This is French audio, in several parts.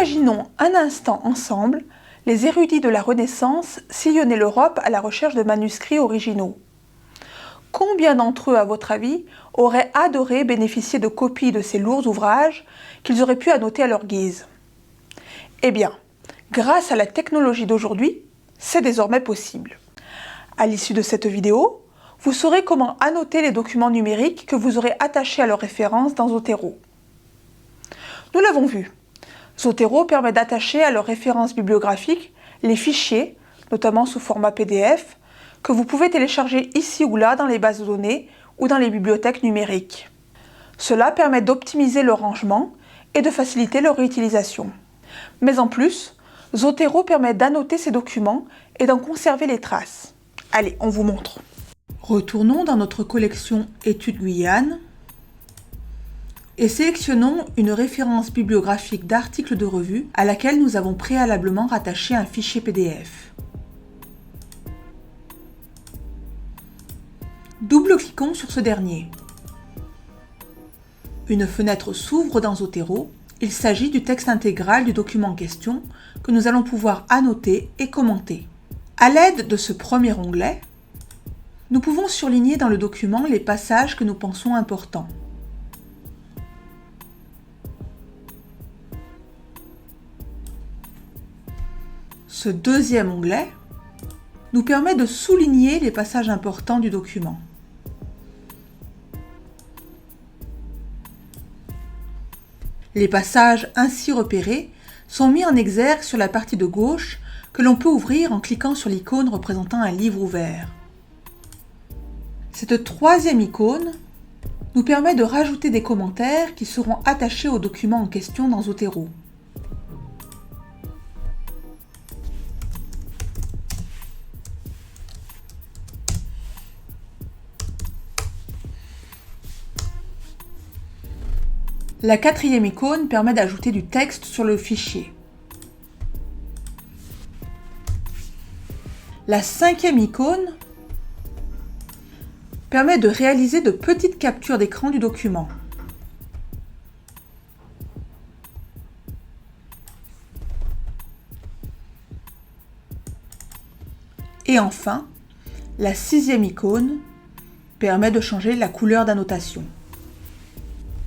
Imaginons un instant ensemble les érudits de la Renaissance sillonner l'Europe à la recherche de manuscrits originaux. Combien d'entre eux, à votre avis, auraient adoré bénéficier de copies de ces lourds ouvrages qu'ils auraient pu annoter à leur guise? Eh bien, grâce à la technologie d'aujourd'hui, c'est désormais possible. À l'issue de cette vidéo, vous saurez comment annoter les documents numériques que vous aurez attachés à leur référence dans Zotero. Nous l'avons vu, Zotero permet d'attacher à leur référence bibliographique les fichiers, notamment sous format PDF, que vous pouvez télécharger ici ou là dans les bases de données ou dans les bibliothèques numériques. Cela permet d'optimiser leur rangement et de faciliter leur réutilisation. Mais en plus, Zotero permet d'annoter ces documents et d'en conserver les traces. Allez, on vous montre. Retournons dans notre collection Études Guyane et sélectionnons une référence bibliographique d'articles de revue à laquelle nous avons préalablement rattaché un fichier PDF. Double-cliquons sur ce dernier. Une fenêtre s'ouvre dans Zotero. Il s'agit du texte intégral du document en question que nous allons pouvoir annoter et commenter. À l'aide de ce premier onglet, nous pouvons surligner dans le document les passages que nous pensons importants. Ce deuxième onglet nous permet de souligner les passages importants du document. Les passages ainsi repérés sont mis en exergue sur la partie de gauche que l'on peut ouvrir en cliquant sur l'icône représentant un livre ouvert. Cette troisième icône nous permet de rajouter des commentaires qui seront attachés au document en question dans Zotero. La quatrième icône permet d'ajouter du texte sur le fichier. La cinquième icône permet de réaliser de petites captures d'écran du document. Et enfin, la sixième icône permet de changer la couleur d'annotation.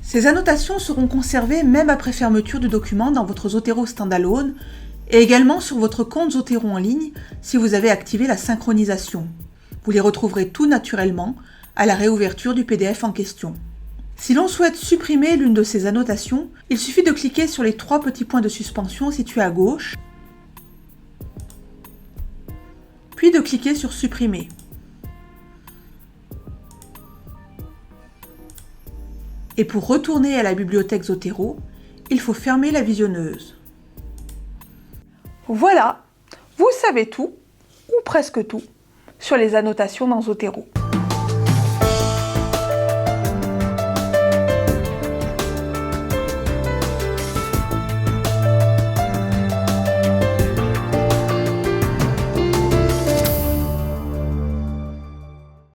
Ces annotations seront conservées même après fermeture du document dans votre Zotero Standalone et également sur votre compte Zotero en ligne si vous avez activé la synchronisation. Vous les retrouverez tout naturellement à la réouverture du PDF en question. Si l'on souhaite supprimer l'une de ces annotations, il suffit de cliquer sur les trois petits points de suspension situés à gauche, puis de cliquer sur Supprimer. Et pour retourner à la bibliothèque Zotero, il faut fermer la visionneuse. Voilà, vous savez tout, ou presque tout, sur les annotations dans Zotero.